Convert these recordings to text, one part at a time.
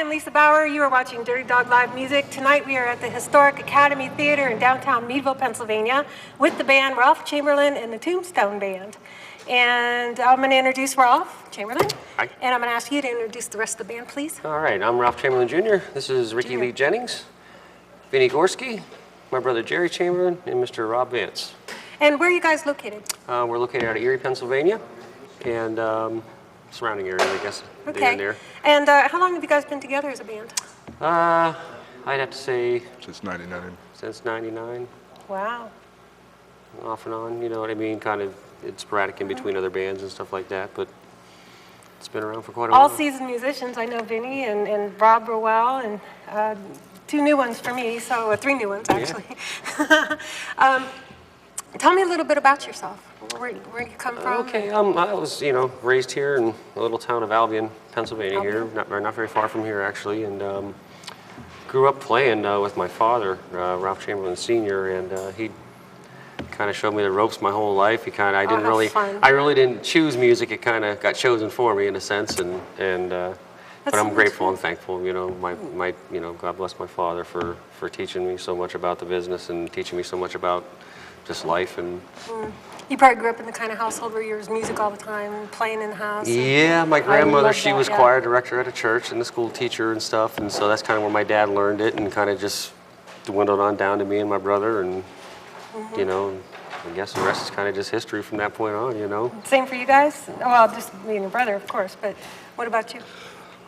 I'm Lisa Bauer. You are watching Dirty Dog Live Music. Tonight we are at the Historic Academy Theater in downtown Meadville, Pennsylvania with the band Ralph Chamberlain and the Tombstone Band. And I'm going to introduce Ralph Chamberlain. Hi. And I'm going to ask you to introduce the rest of the band, please. All right, I'm Ralph Chamberlain Jr. This is Ricky Lee Jennings, Vinny Gorski, my brother Jerry Chamberlain, and Mr. Rob Vance. And where are you guys located? We're located out of Erie, Pennsylvania, and surrounding area, I guess. Okay. There. And how long have you guys been together as a band? I'd have to say Since '99. since '99, Wow. off and on. You know what I mean? Kind of, it's sporadic in between other bands and stuff like that, but it's been around for quite a while. All-season musicians. I know Vinny and Rob real well, and 2 new ones for me, so 3 new ones, actually. Yeah. Tell me a little bit about yourself. Where you come from? Okay, I was, raised here in the little town of Albion, Pennsylvania here, not very far from here actually, and grew up playing with my father, Ralph Chamberlain Sr., and he kind of showed me the ropes my whole life. I really didn't choose music. It kind of got chosen for me in a sense, but I'm grateful and thankful. God bless my father for teaching me so much about the business and teaching me so much about just life and. You probably grew up in the kind of household where there was music all the time, playing in the house. Yeah, my grandmother, she was choir director at a church and a school teacher and stuff, and so that's kind of where my dad learned it, and kind of just dwindled on down to me and my brother, and I guess the rest is kind of just history from that point on. Same for you guys? Well, just me and your brother, of course, but what about you?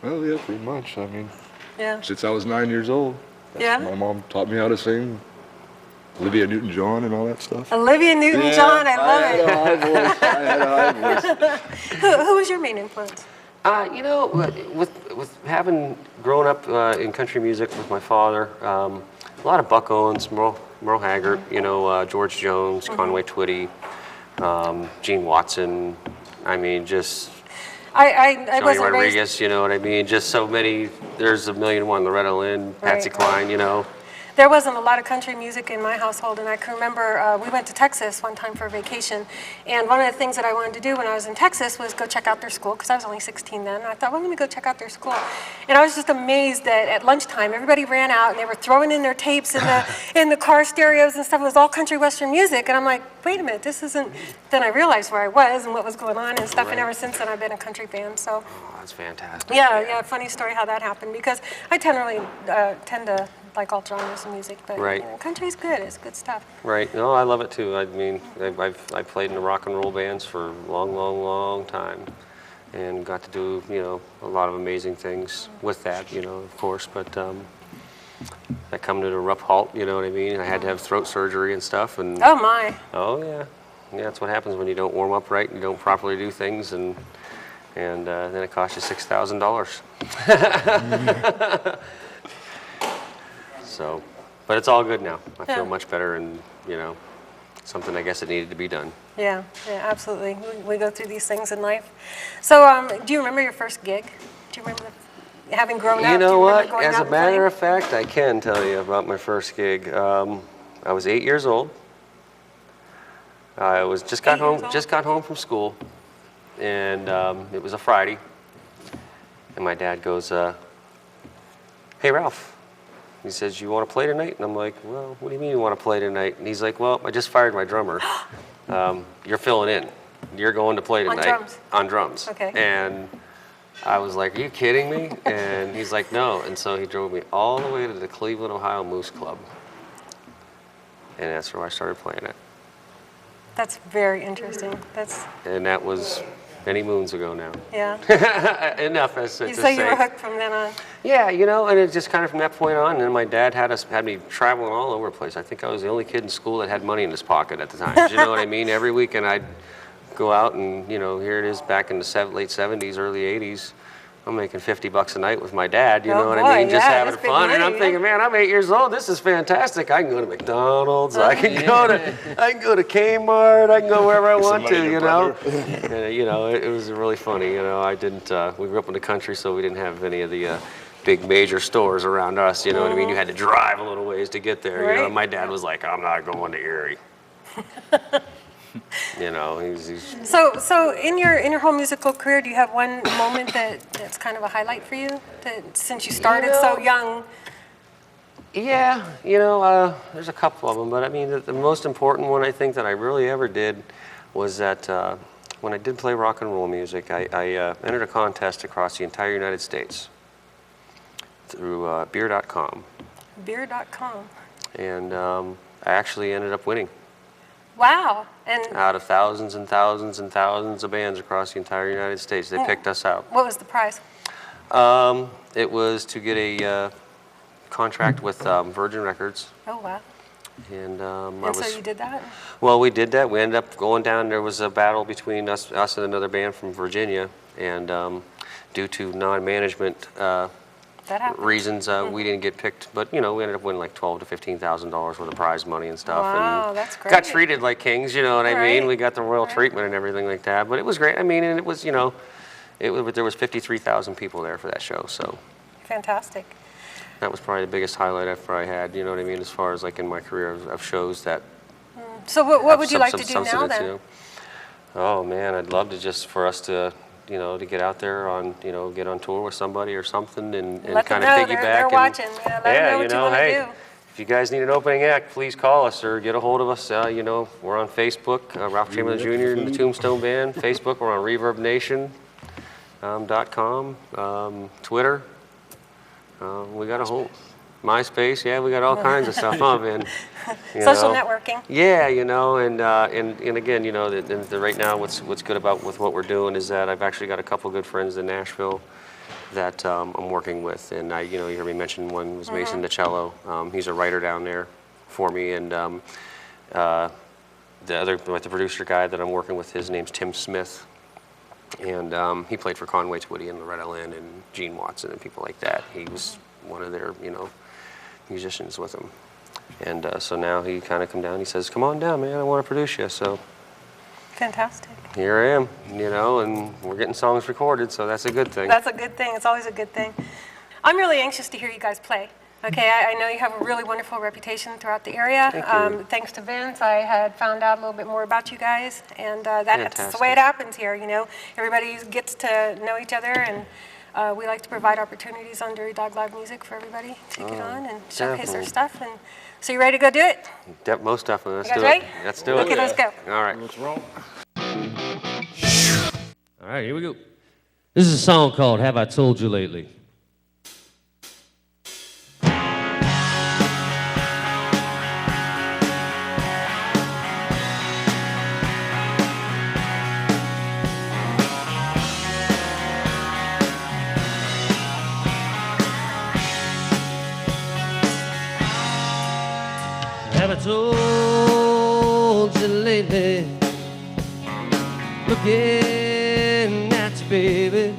Well, yeah, pretty much. I mean, Yeah. since I was 9 years old, Yeah? my mom taught me how to sing Olivia Newton-John and all that stuff. Olivia Newton-John, I love it. I had a high voice. Who was your main influence? With having grown up in country music with my father, a lot of Buck Owens, Merle Haggard, George Jones, Conway Twitty, Gene Watson. I mean, just I Johnny wasn't Rodriguez. raised. You know what I mean? Just so many. There's a million and one. Loretta Lynn, Patsy Right. Cline. There wasn't a lot of country music in my household, and I can remember we went to Texas one time for a vacation, and one of the things that I wanted to do when I was in Texas was go check out their school, because I was only 16 then, and I thought, well, let me go check out their school. And I was just amazed that at lunchtime, everybody ran out, and they were throwing in their tapes in the car stereos and stuff. It was all country western music, and I'm like, wait a minute, this isn't... Then I realized where I was and what was going on and stuff, and ever since then I've been a country fan, so... Oh, that's fantastic. Yeah, funny story how that happened, because I tend to like all genres of music, but country's good. It's good stuff. Right. No, I love it too. I mean, I've played in the rock and roll bands for a long time, and got to do a lot of amazing things with that. Of course, but that come to a rough halt. You know what I mean? I had to have throat surgery and stuff, and oh my. Oh yeah, that's what happens when you don't warm up right and you don't properly do things, and then it costs you $6,000. So, but it's all good now. I feel much better, and something I guess that needed to be done. Yeah, absolutely. We go through these things in life. So, do you remember your first gig? Do you remember having grown up? You know what? Going As out a and matter playing? of fact, I can tell you about my first gig. I was 8 years old. I was just got home from school, and it was a Friday. And my dad goes, "Hey, Ralph." He says, "You want to play tonight?" And I'm like, "Well, what do you mean you want to play tonight?" And he's like, "Well, I just fired my drummer. You're filling in. You're going to play tonight." On drums? On drums. Okay. And I was like, "Are you kidding me?" And he's like, "No." And so he drove me all the way to the Cleveland, Ohio Moose Club. And that's where I started playing it. That's very interesting. And that was many moons ago now. Yeah. Enough as to You say. say you were hooked from then on. Yeah, and it just kind of from that point on, and then my dad had me traveling all over the place. I think I was the only kid in school that had money in his pocket at the time. You know what I mean? Every weekend I'd go out and, here it is back in the late 70s, early 80s. I'm making $50 a night with my dad, you know what I mean? Just having fun. And I'm thinking, man, I'm 8 years old. This is fantastic. I can go to McDonald's. I can go to Kmart. I can go wherever I want to, And, it was really funny. I didn't. We grew up in the country, so we didn't have any of the big major stores around us. You know what I mean? You had to drive a little ways to get there. Right. My dad was like, "I'm not going to Erie." You know, he's So in your whole musical career, do you have one moment that's kind of a highlight for you? That since you started so young. yeah, there's a couple of them, but I mean, the most important one I think that I really ever did was that when I did play rock and roll music, I entered a contest across the entire United States through beer.com. Beer.com. And I actually ended up winning. Wow. And Out of thousands and thousands and thousands of bands across the entire United States, they picked us out. what was the prize? It was to get a contract with Virgin Records. Oh, wow. And, So you did that? Well, we did that. We ended up going down. There was a battle between us and another band from Virginia. And due to non-management That happened. reasons, we didn't get picked. But, we ended up winning like $12,000 to $15,000 worth of prize money and stuff. Wow, and that's great. Got treated like kings, you know what I Right. mean? We got the royal treatment and everything like that. But it was great. I mean, and it was, there was 53,000 people there for that show. So Fantastic. that was probably the biggest highlight ever I had, you know what I mean, as far as like in my career of shows that So what have would you some- like some to do now substance, then? Oh man, I'd love to just for us to, to get out there on, get on tour with somebody or something and Let them kind of know piggyback. they're watching. Yeah, let them know what you want to hey, do. if you guys need an opening act, please call us or get a hold of us. We're on Facebook, Ralph Chamberlain Jr. and the Tombstone Band. Facebook, we're on ReverbNation.com, Twitter. We got a whole MySpace. Yeah, we got all kinds of stuff up and Social networking. Yeah, and again, right now, what's good about with what we're doing is that I've actually got a couple good friends in Nashville that I'm working with, and you heard me mention one was Mason DiCello. He's a writer down there for me, and the producer guy that I'm working with, his name's Tim Smith, and he played for Conway Twitty and Loretta Lynn and Gene Watson and people like that. He was one of their musicians with them. And so now he kind of come down, he says, come on down, man, I want to produce you. So Fantastic. here I am, and we're getting songs recorded, so that's a good thing. That's a good thing. It's always a good thing. I'm really anxious to hear you guys play. Okay, I know you have a really wonderful reputation throughout the area. Thank you. Thanks to Vince, I had found out a little bit more about you guys, and that's the Fantastic. way it happens here. Everybody gets to know each other, and we like to provide opportunities on Dairy Dog Live Music for everybody to get on and showcase their definitely. stuff. And so you ready to go do it? Most definitely. Let's You guys do ready? it. Let's do it. Okay, let's go. All right. What's wrong? All right, here we go. This is a song called Have I Told You Lately? Have I told you lately? Looking at you, baby,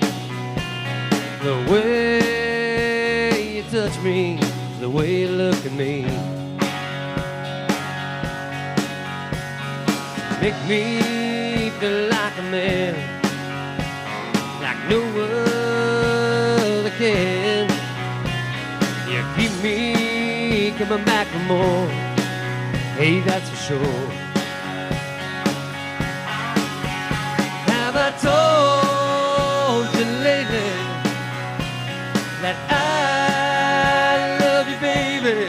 the way you touch me, the way you look at me, make me feel like a man, like no other can. You keep me coming back for more, hey, that's for sure. Have I told you lately that I love you, baby?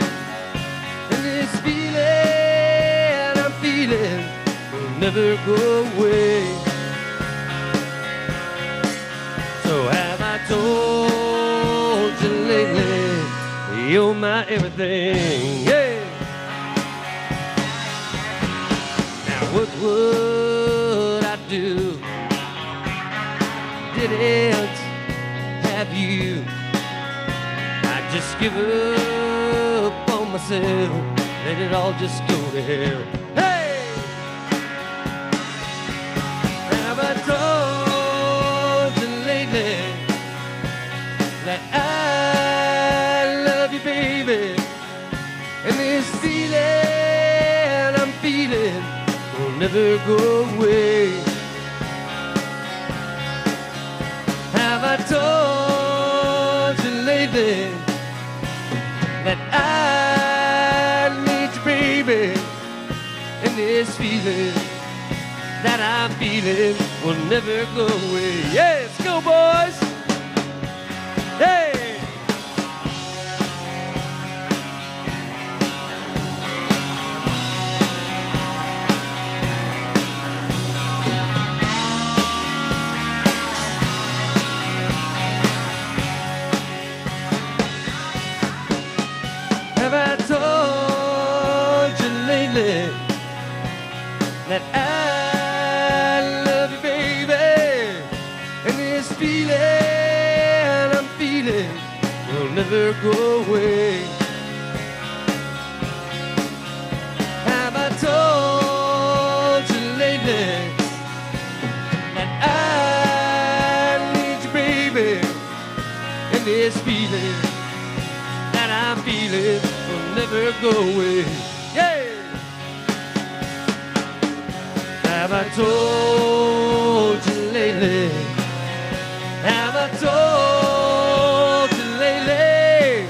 And this feeling I'm feeling will never go away. So have I told you lately you're my everything? Yeah. Now what would I do? Didn't have you, I'd just give up on myself, let it all just go to hell. Hey! Have I told you lately that I love you, baby? And this feeling I'm feeling will never go away. Have I told you lately that I need you, baby? And this feeling that I'm feeling will never go away. Yeah, let's go, boys. Hey. Have I told you lately that I love you, baby? And this feeling I'm feeling will never go away. Have I told you lately that I need you, baby? And this feeling that I'm feeling will never go away. Yeah! Have I told you lately? Have I told you lately?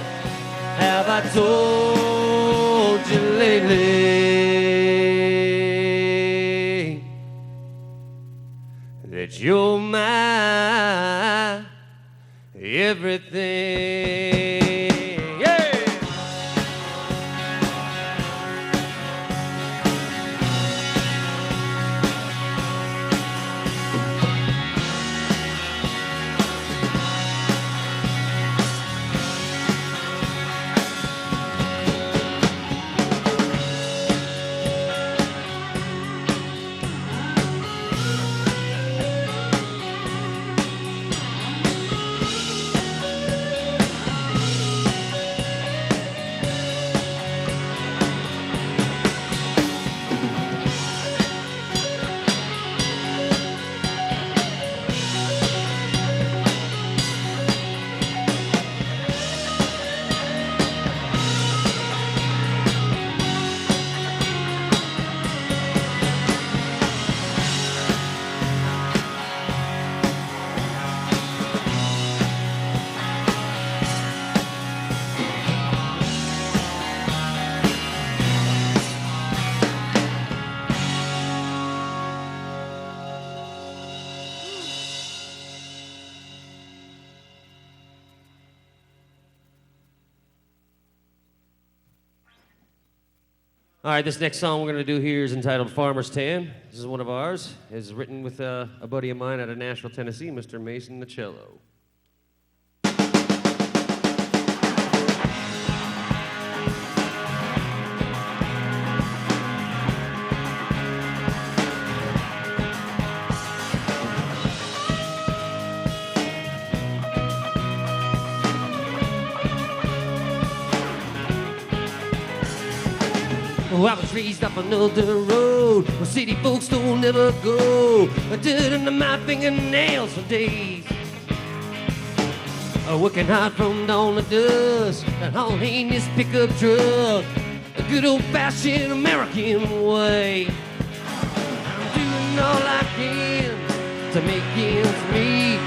Have I told you lately that you're my everything? All right, this next song we're going to do here is entitled Farmer's Tan. This is one of ours. It's written with a buddy of mine out of Nashville, Tennessee, Mr. Mason the cello. Oh, I was raised up another road where city folks don't never go. I did under my fingernails for days. Working hard from dawn to dusk and hauling this pickup truck, a good old-fashioned American way. I'm doing all I can to make ends meet,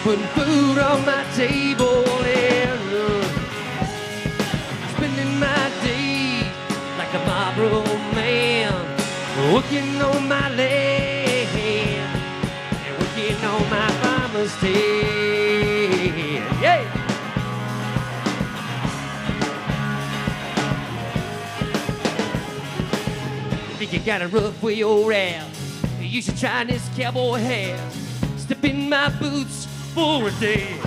putting food on my table and spending my days like a Marlboro man, working on my land and working on my farmer's stand. Yeah! Think you got a rough way, old Ralph? You should try this cowboy hat. Step in my boots for a day.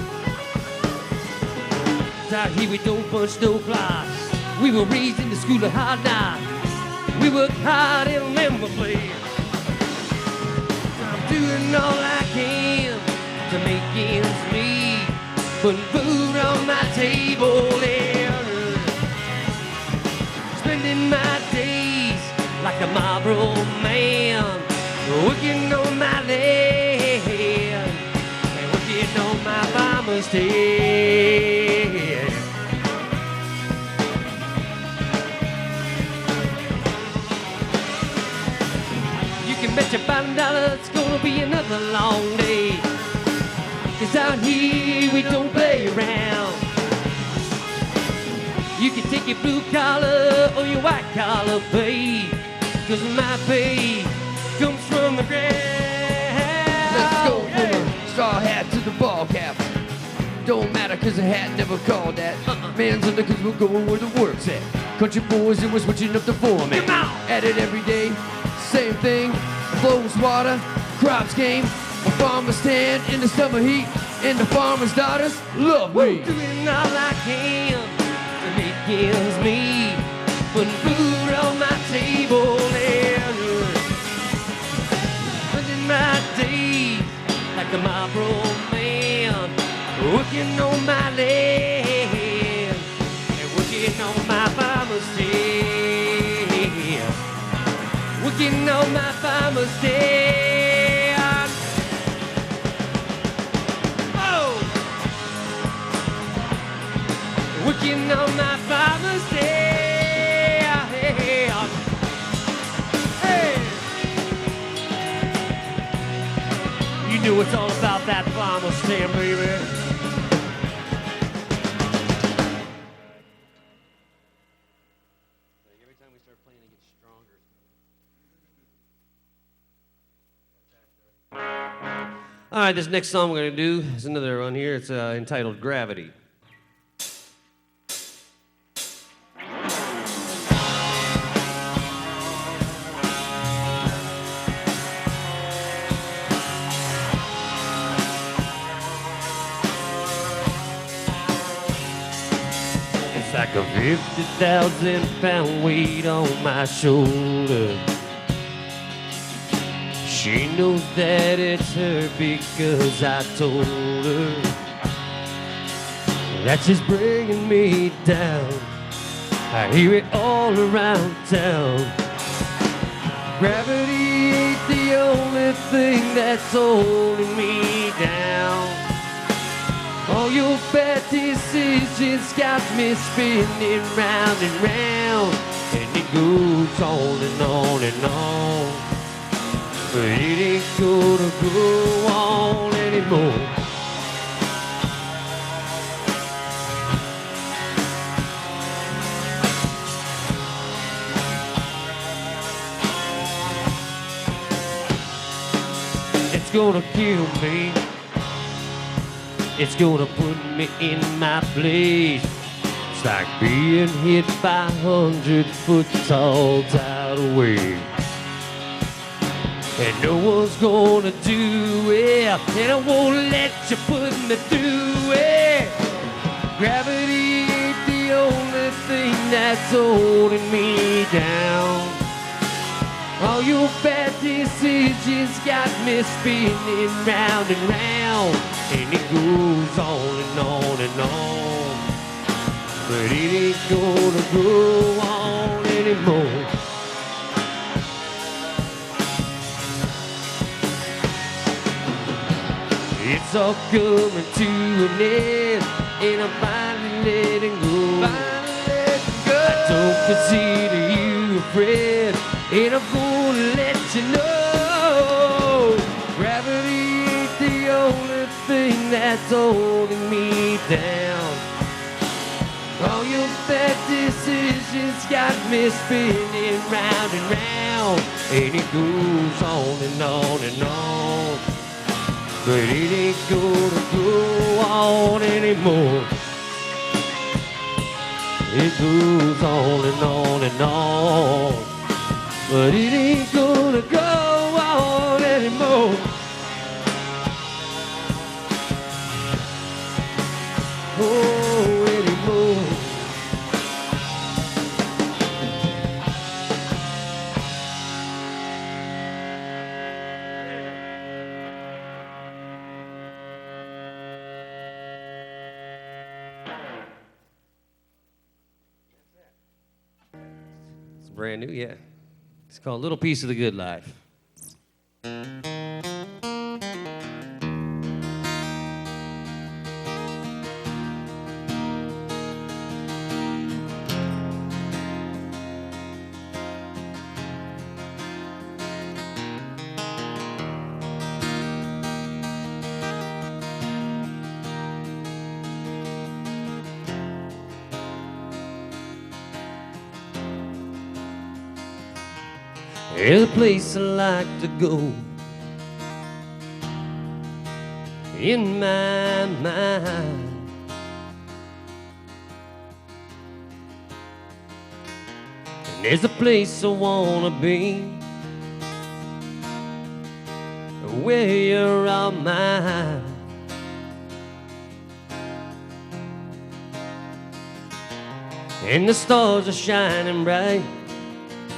Out here we don't punch no clocks. We were raised in the school of hard knocks. We work hard and never play. I'm doing all I can to make ends meet, putting food on my table and spending my days like a Marlboro man, working on my land and working on my farmer's stand. Bet you $5 it's gonna be another long day. 'Cause out here we don't play around. You can take your blue collar or your white collar pay, 'cause my pay comes from the ground. don't matter cause the hat never called that. Man's under cause we're going where the work's at. Country boys and we're switching up the format. At it every day, same thing. Flows water, crops came. A farmer's stand in the summer heat. And the farmer's daughters love me. Doing all I can, and it kills me. Putting food on my table and spending my days like the Marlboro man, working on my land and working on my farmer's stand, working on my farmer's stand. Oh, working on my farmer's stand. You know it's all about that farmer's stand, baby. Every time we start playing, it gets stronger. All right, this next song we're going to do is another one here. It's entitled Gravity. Like a 50,000-pound weight on my shoulder. She knows that it's her because I told her that she's bringing me down. I hear it all around town. Gravity ain't the only thing that's holding me down. All your bad decisions got me spinning round and round, and it goes on and on and on, but it ain't gonna go on anymore. It's gonna kill me. It's gonna put me in my place. It's like being hit by 100-foot tall tidal wave. And no one's gonna do it, and I won't let you put me through it. Gravity ain't the only thing that's holding me down. All your bad decisions got me spinning round and round, and it goes on and on and on, but it ain't gonna go on anymore. It's all coming to an end, and I'm finally letting go. I don't consider you a friend, and I'm gonna let you know gravity ain't the only thing that's holding me down. All your bad decisions got me spinning round and round, and it goes on and on and on, but it ain't gonna go on anymore. It goes on and on and on, but it ain't gonna go on anymore. Oh, anymore. It's brand new, yeah. It's called Little Piece of the Good Life. There's a place I like to go in my mind. And there's a place I wanna be where you're all mine. And the stars are shining bright,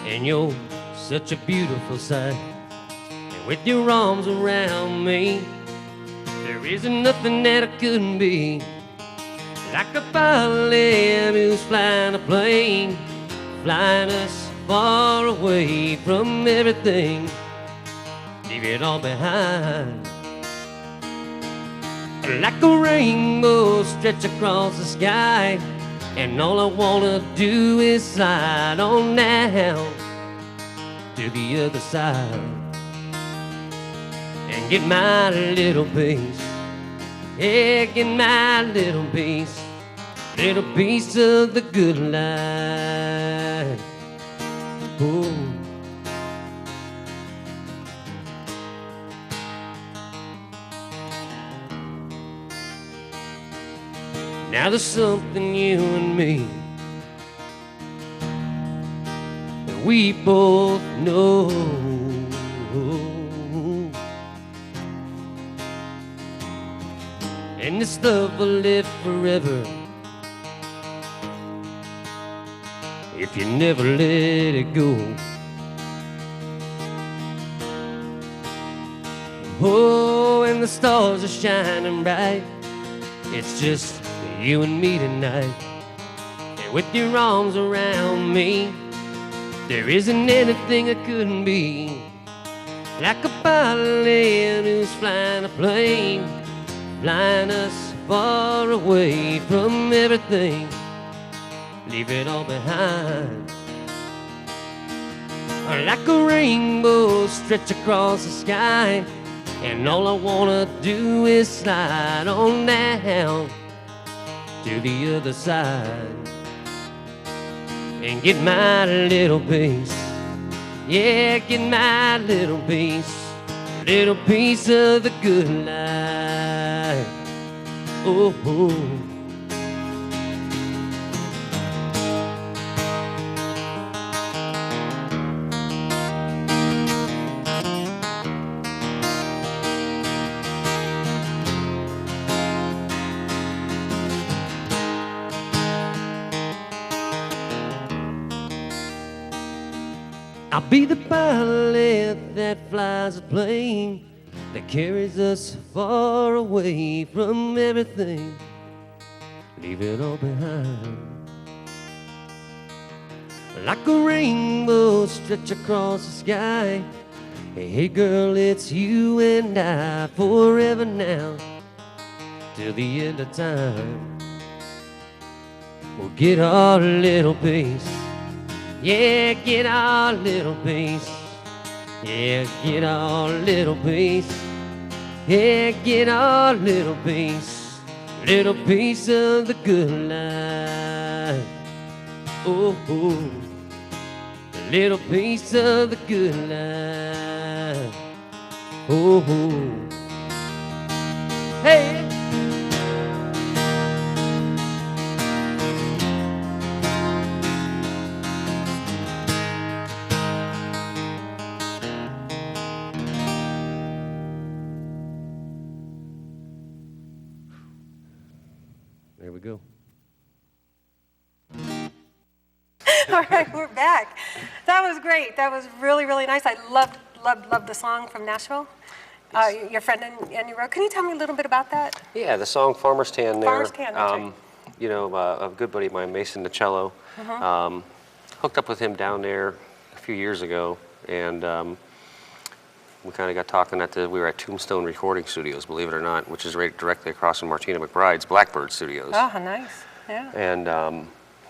and you're such a beautiful sight. And with your arms around me, there isn't nothing that I couldn't be. Like a pilot who's flying a plane, flying us far away from everything. Leave it all behind. Like a rainbow stretch across the sky, and all I wanna do is slide on down to the other side and get my little piece. Yeah, get my little piece of the good life. Ooh. Now there's something you and me that we both know. And this love will live forever if you never let it go. Oh, and the stars are shining bright. It's just you and me tonight. And with your arms around me, there isn't anything I couldn't be. Like a pilot who's flying a plane, flying us far away from everything. Leave it all behind. Like a rainbow stretch across the sky, and all I wanna do is slide on down to the other side and get my little piece. Yeah, get my little piece of the good life. Oh, oh. I'll be the pilot that flies a plane that carries us far away from everything. Leave it all behind. Like a rainbow stretch across the sky. Hey girl, it's you and I forever now, till the end of time. We'll get our little piece. Yeah, get our little piece. Yeah, get our little piece. Yeah, get our little piece of the good life. Oh, oh, a little piece of the good life. Oh, oh. Hey. There we go. All right, we're back. That was great. That was really, really nice. I loved the song from Nashville. Your friend and you wrote. Can you tell me a little bit about that? Yeah, the song Farmer's Tan there. Farmer's Tan, that's right. You know, a good buddy of mine, Mason the cello, hooked up with him down there a few years ago, and we kind of got talking we were at Tombstone Recording Studios, believe it or not, which is right directly across from Martina McBride's Blackbird Studios. Oh, nice. Yeah. And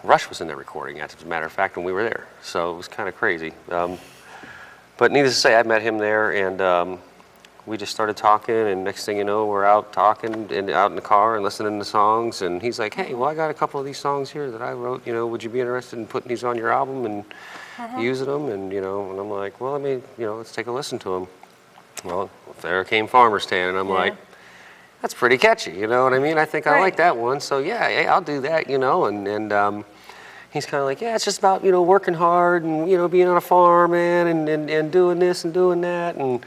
Rush was in there recording, as a matter of fact, when we were there. So it was kind of crazy. But needless to say, I met him there, and we just started talking, and next thing you know, we're out talking and out in the car and listening to songs. And he's like, hey, well, I got a couple of these songs here that I wrote. You know, would you be interested in putting these on your album and using them? And, and I'm like, well, let's take a listen to them. Well, there came Farmer's Tan, and I'm like, that's pretty catchy, you know what I mean? I think I like that one, so yeah, I'll do that, and he's kind of like, yeah, it's just about, working hard and, being on a farm, man, and doing this and doing that. And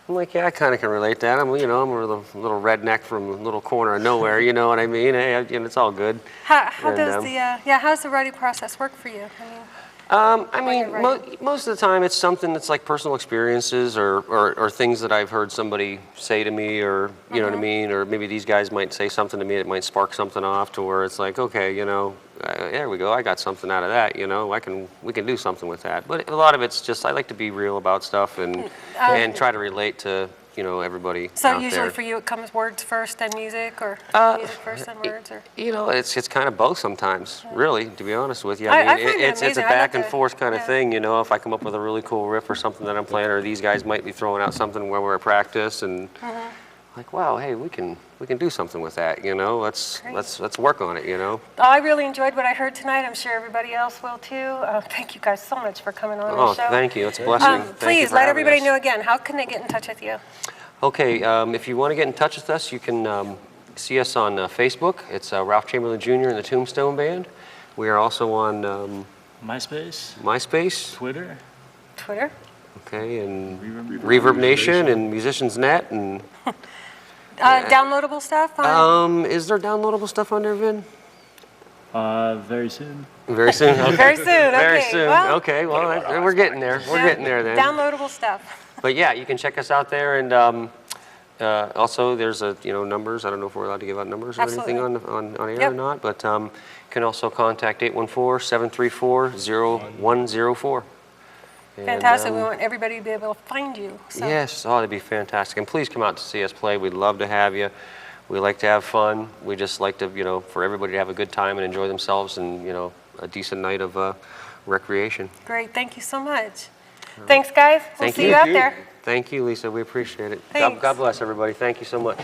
I'm like, yeah, I kind of can relate to that. I'm a little redneck from a little corner of nowhere, you know what I mean? Hey, it's all good. How does the writing process work for you? Most of the time it's something that's like personal experiences or things that I've heard somebody say to me, or you know what I mean, or maybe these guys might say something to me that might spark something off to where it's like, okay, there we go, I got something out of that, we can do something with that. But a lot of it's just I like to be real about stuff and try to relate to everybody So out usually there. for you it comes words first then music, or music first then words, or? It's kind of both sometimes, really, to be honest with you. I find that it's a amazing. I back love and to- forth kind of yeah. thing, if I come up with a really cool riff or something that I'm playing, or these guys might be throwing out something where we're at practice, and like, wow, hey, we can do something with that, let's work on it, I really enjoyed what I heard tonight. I'm sure everybody else will too. Thank you guys so much for coming on the show. Thank you, it's a blessing. Thank you Please for let having everybody us. know again, how can they get in touch with you? Okay, if you want to get in touch with us, you can see us on Facebook. It's Ralph Chamberlain Jr. and the Tombstone Band. We are also on MySpace, Twitter. okay, and Reverb Nation and Musicians Net, and Downloadable stuff? is there downloadable stuff on there, Vin? Very soon. Very soon. Okay. Very soon, okay. Very soon. Well, Okay. Well, we're getting there. We're getting there then. Downloadable stuff. But yeah, you can check us out there, and also there's numbers. I don't know if we're allowed to give out numbers or anything on air Yep. or not, but you can also contact 814-734-0104. Fantastic. We want everybody to be able to find you. So. Yes, that'd be fantastic. And please come out to see us play. We'd love to have you. We like to have fun. We just like to, for everybody to have a good time and enjoy themselves, and a decent night of recreation. Great. Thank you so much. Thanks, guys. We'll see you out there. Thank you, Lisa. We appreciate it. Thanks. God bless everybody. Thank you so much.